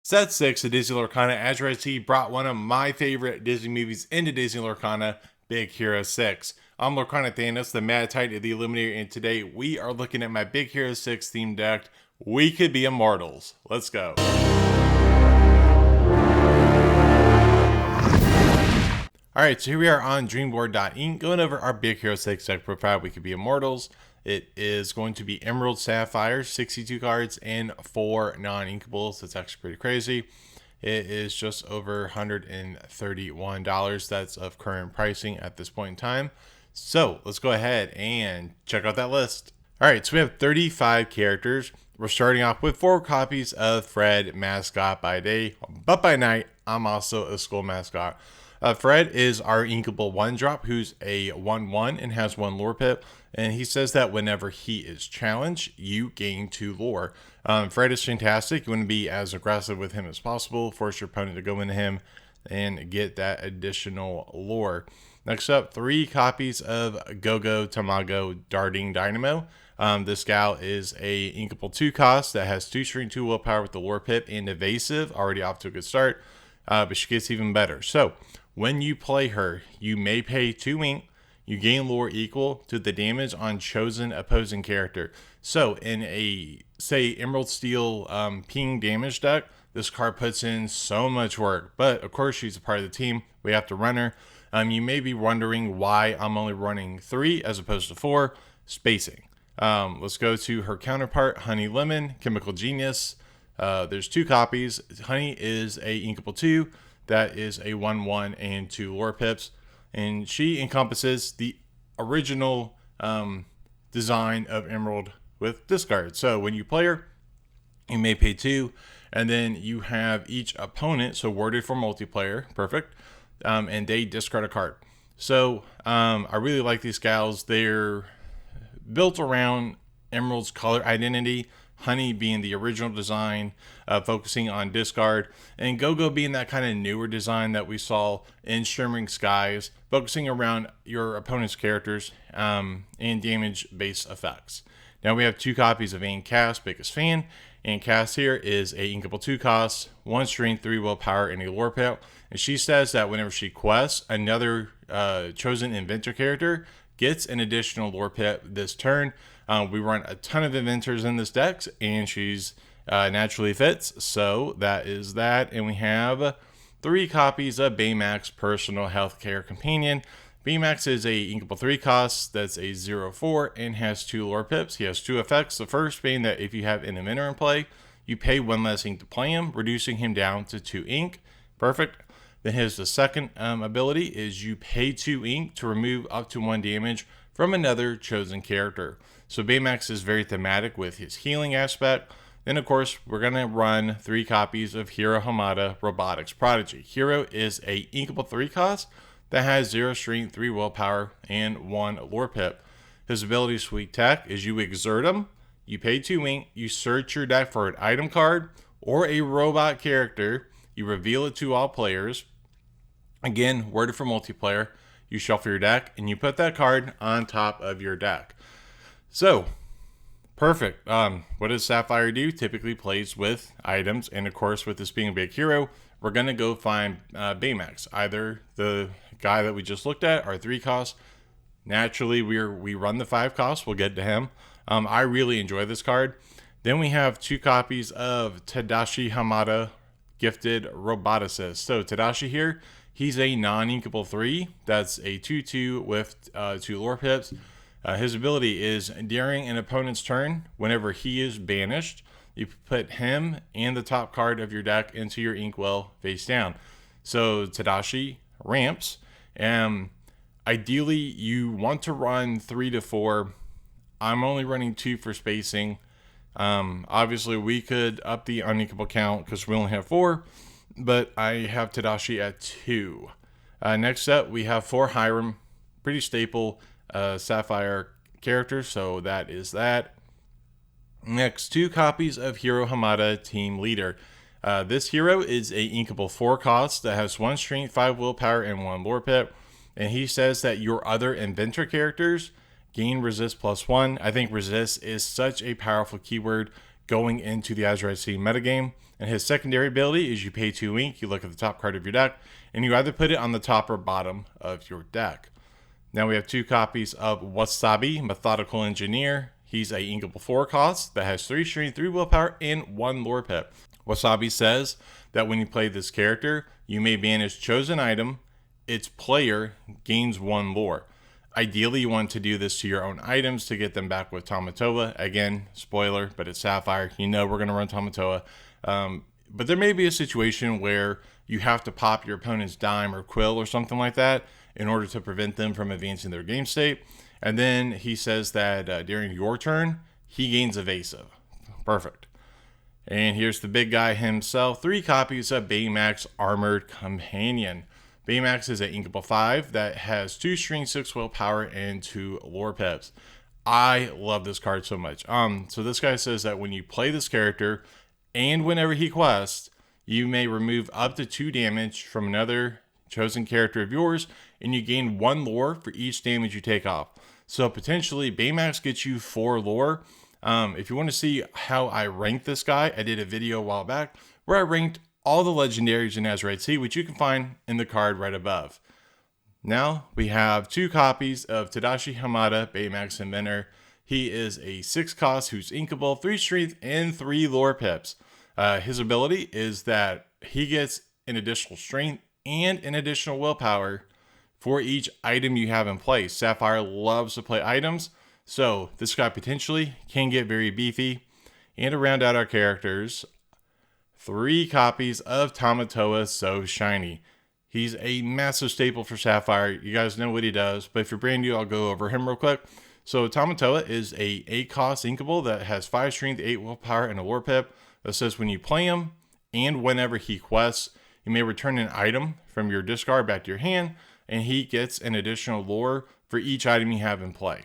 Set 6 of Disney Lorcana. Azurite brought one of my favorite Disney movies into Disney Lorcana, Big Hero 6. I'm Lorcana Thanos, the Mad Titan of the Illuminator, and today we are looking at my Big Hero 6 themed deck. We Could Be Immortals. Let's go. Alright, so here we are on Dreamboard.inc going over our Big Hero 6 deck profile. We Could Be Immortals. It is going to be Emerald, Sapphire, 62 cards, and 4 non-inkables. That's actually pretty crazy. It is just over $131. That's of current pricing at this point in time. So let's go ahead and check out that list. Alright, so we have 35 characters. We're starting off with 4 copies of Fred, mascot by day, but by night, I'm also a school mascot. Fred is our inkable 1-drop, who's a 1/1 and has 1 lore pip. And he says that whenever he is challenged, you gain 2 lore. Fred is fantastic. You want to be as aggressive with him as possible. Force your opponent to go into him and get that additional lore. Next up, 3 copies of Go-Go Tamago Darting Dynamo. This gal is a inkable 2 cost that has 2 shrink, 2 willpower with the lore pip and evasive. Already off to a good start, but she gets even better. So when you play her, you may pay 2 ink. You gain lore equal to the damage on chosen opposing character. So in a, say, Emerald Steel ping damage deck, this card puts in so much work. But of course, she's a part of the team. We have to run her. You may be wondering why I'm only running 3 as opposed to 4. Spacing. Let's go to her counterpart, Honey Lemon, Chemical Genius. There's 2 copies. Honey is a inkable 2. That is a 1/1 and 2 lore pips. And she encompasses the original design of Emerald with discard. So when you play her, you may pay 2, and then you have each opponent, so worded for multiplayer, perfect, and they discard a card. So I really like these gals. They're built around Emerald's color identity, Honey being the original design, focusing on discard, and Go-Go being that kind of newer design that we saw in Shimmering Skies, focusing around your opponent's characters and damage-based effects. Now we have 2 copies of Ann Cass, biggest fan. Ann Cass here is a inkable 2 cost, 1 strength, 3 willpower, and a lore pip. And she says that whenever she quests, another chosen inventor character gets an additional lore pip this turn. We run a ton of inventors in this deck, and she's naturally fits. So that is that. And we have 3 copies of Baymax Personal Healthcare Companion. Baymax is a inkable 3 cost that's a 0/4 and has 2 lore pips. He has 2 effects. The first being that if you have an inventor in play, you pay 1 less ink to play him, reducing him down to 2 ink. Perfect. Then the second ability is you pay 2 ink to remove up to 1 damage from another chosen character. So Baymax is very thematic with his healing aspect. Then of course, we're going to run 3 copies of Hiro Hamada Robotics Prodigy. Hiro is a inkable 3 cost that has 0 strength, 3 willpower, and 1 lore pip. His ability Sweet Tech is you exert him, you pay 2 ink, you search your deck for an item card or a robot character, you reveal it to all players. Again, worded for multiplayer. You shuffle your deck and you put that card on top of your deck. So, perfect. What does Sapphire do? Typically plays with items, and of course, with this being a big hero, we're gonna go find Baymax, either the guy that we just looked at, our 3 cost. Naturally, we run the 5 cost. We'll get to him. I really enjoy this card. Then we have 2 copies of Tadashi Hamada Gifted Roboticist. So Tadashi here, he's a non-inkable 3. That's a 2/2 with 2 lore pips. His ability is during an opponent's turn, whenever he is banished, you put him and the top card of your deck into your inkwell face down. So Tadashi ramps. Ideally, you want to run 3 to 4. I'm only running 2 for spacing. Obviously, we could up the uninkable count because we only have 4, but I have Tadashi at 2. Next up, we have 4 Hiram, pretty staple Sapphire characters, so that is that. Next, 2 copies of Hiro Hamada Team Leader. This hero is a inkable 4 cost that has 1 strength, 5 willpower, and 1 lore pip. And he says that your other inventor characters gain resist +1. I think resist is such a powerful keyword. going into the Azurite metagame. And his secondary ability is you pay 2 ink, you look at the top card of your deck, and you either put it on the top or bottom of your deck. Now we have 2 copies of Wasabi, Methodical Engineer. He's a inkable 4 cost that has 3 strength, 3 willpower, and 1 lore pip. Wasabi says that when you play this character, you may banish chosen item, its player gains 1 lore. Ideally, you want to do this to your own items to get them back with Tamatoa. Again, spoiler, but it's Sapphire. You know we're going to run Tamatoa. But there may be a situation where you have to pop your opponent's dime or quill or something like that in order to prevent them from advancing their game state. And then he says that during your turn, he gains evasive. Perfect. And here's the big guy himself. 3 copies of Baymax Armored Companion. Baymax is an inkable 5 that has 2 strength, 6 willpower, and 2 lore pips. I love this card so much. So this guy says that when you play this character and whenever he quests, you may remove up to 2 damage from another chosen character of yours, and you gain 1 lore for each damage you take off. So potentially Baymax gets you 4 lore. If you want to see how I ranked this guy, I did a video a while back where I ranked all the legendaries in Azurite, which you can find in the card right above. Now we have 2 copies of Tadashi Hamada, Baymax Inventor. He is a 6 cost who's inkable, 3 strength, and 3 lore pips. His ability is that he gets an additional strength and an additional willpower for each item you have in place. Sapphire loves to play items, so this guy potentially can get very beefy. And to round out our characters, 3 copies of Tamatoa So Shiny. He's a massive staple for Sapphire. You guys know what he does, but if you're brand new, I'll go over him real quick. So Tamatoa is a 8 cost inkable that has 5 strength, 8 willpower, and a lore pip that says when you play him and whenever he quests, you may return an item from your discard back to your hand, and he gets an additional lore for each item you have in play.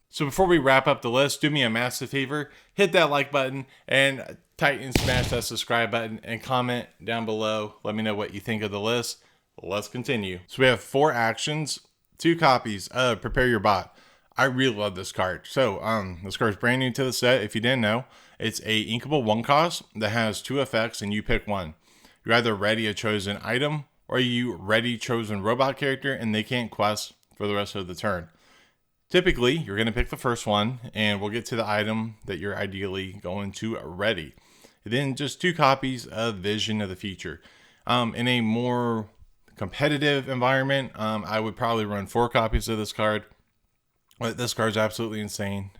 So before we wrap up the list, do me a massive favor, hit that like button and tighten smash that subscribe button and comment down below. Let me know what you think of the list. Let's continue. So we have 4 actions, 2 copies of Prepare Your Bot. I really love this card. So this card is brand new to the set. If you didn't know, it's a inkable 1 cost that has 2 effects and you pick one. You either ready a chosen item or you ready chosen robot character and they can't quest for the rest of the turn. Typically, you're going to pick the first one and we'll get to the item that you're ideally going to ready. Then just 2 copies of Vision of the Future. In a more competitive environment, I would probably run 4 copies of this card. But this card's absolutely insane.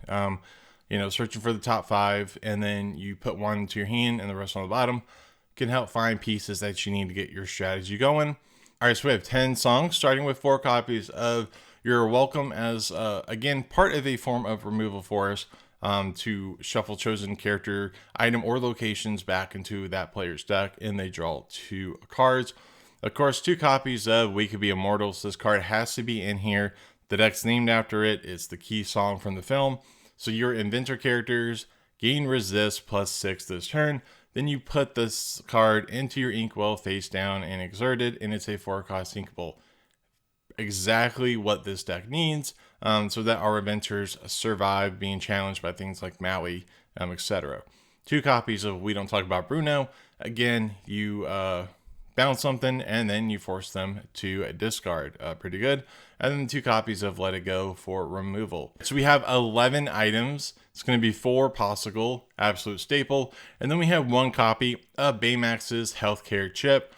Searching for the top 5 and then you put 1 to your hand and the rest on the bottom can help find pieces that you need to get your strategy going. All right, so we have 10 songs, starting with 4 copies of You're Welcome as, again, part of a form of removal for us to shuffle chosen character, item, or locations back into that player's deck, and they draw 2 cards. Of course, 2 copies of We Could Be Immortals. This card has to be in here. The deck's named after it. It's the key song from the film. So your inventor characters gain resist +6 this turn. Then you put this card into your inkwell face down and exert it, and it's a 4 cost inkable. Exactly what this deck needs, so that our inventors survive being challenged by things like Maui, etc. 2 copies of We Don't Talk About Bruno. Again, you bounce something and then you force them to discard. Pretty good. And then 2 copies of Let It Go for removal. So we have 11 items. It's going to be 4 possible, absolute staple. And then we have 1 copy of Baymax's healthcare chip.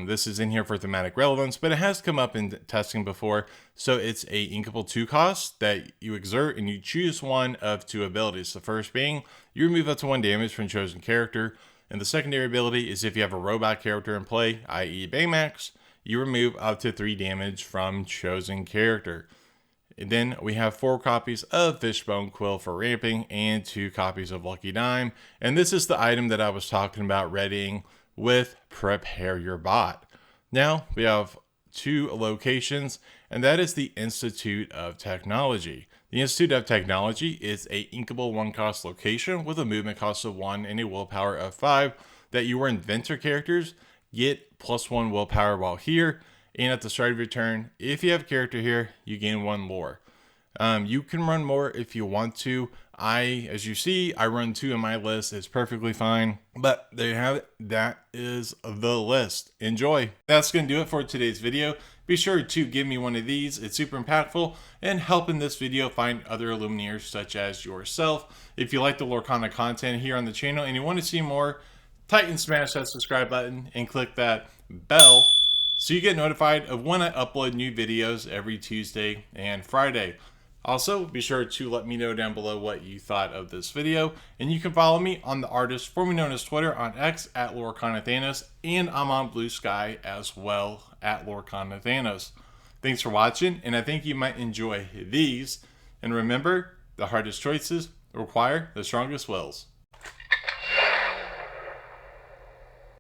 This is in here for thematic relevance, but it has come up in testing before. So it's a inkable 2 cost that you exert and you choose one of 2 abilities. The first being you remove up to 1 damage from chosen character. And the secondary ability is if you have a robot character in play, i.e. Baymax, you remove up to 3 damage from chosen character. And then we have 4 copies of Fishbone Quill for ramping and 2 copies of Lucky Dime. And this is the item that I was talking about readying with Prepare Your Bot. Now we have 2 locations, and that is the Institute of Technology. The Institute of Technology is a inkable 1 cost location with a movement cost of 1 and a willpower of 5 that your inventor characters get +1 willpower while here. And at the start of your turn, if you have a character here, you gain 1 lore. You can run more if you want to. As you see, I run 2 in my list. It's perfectly fine. But there you have it. That is the list. Enjoy. That's going to do it for today's video. Be sure to give me one of these. It's super impactful and helping this video find other Illuminaires such as yourself. If you like the Lorcana content here on the channel and you want to see more, tighten smash that subscribe button and click that bell so you get notified of when I upload new videos every Tuesday and Friday. Also, be sure to let me know down below what you thought of this video, and you can follow me on the artist formerly known as Twitter on X at LorcanaThanos, and I'm on Blue Sky as well at LorcanaThanos. Thanks for watching, and I think you might enjoy these. And remember, the hardest choices require the strongest wills.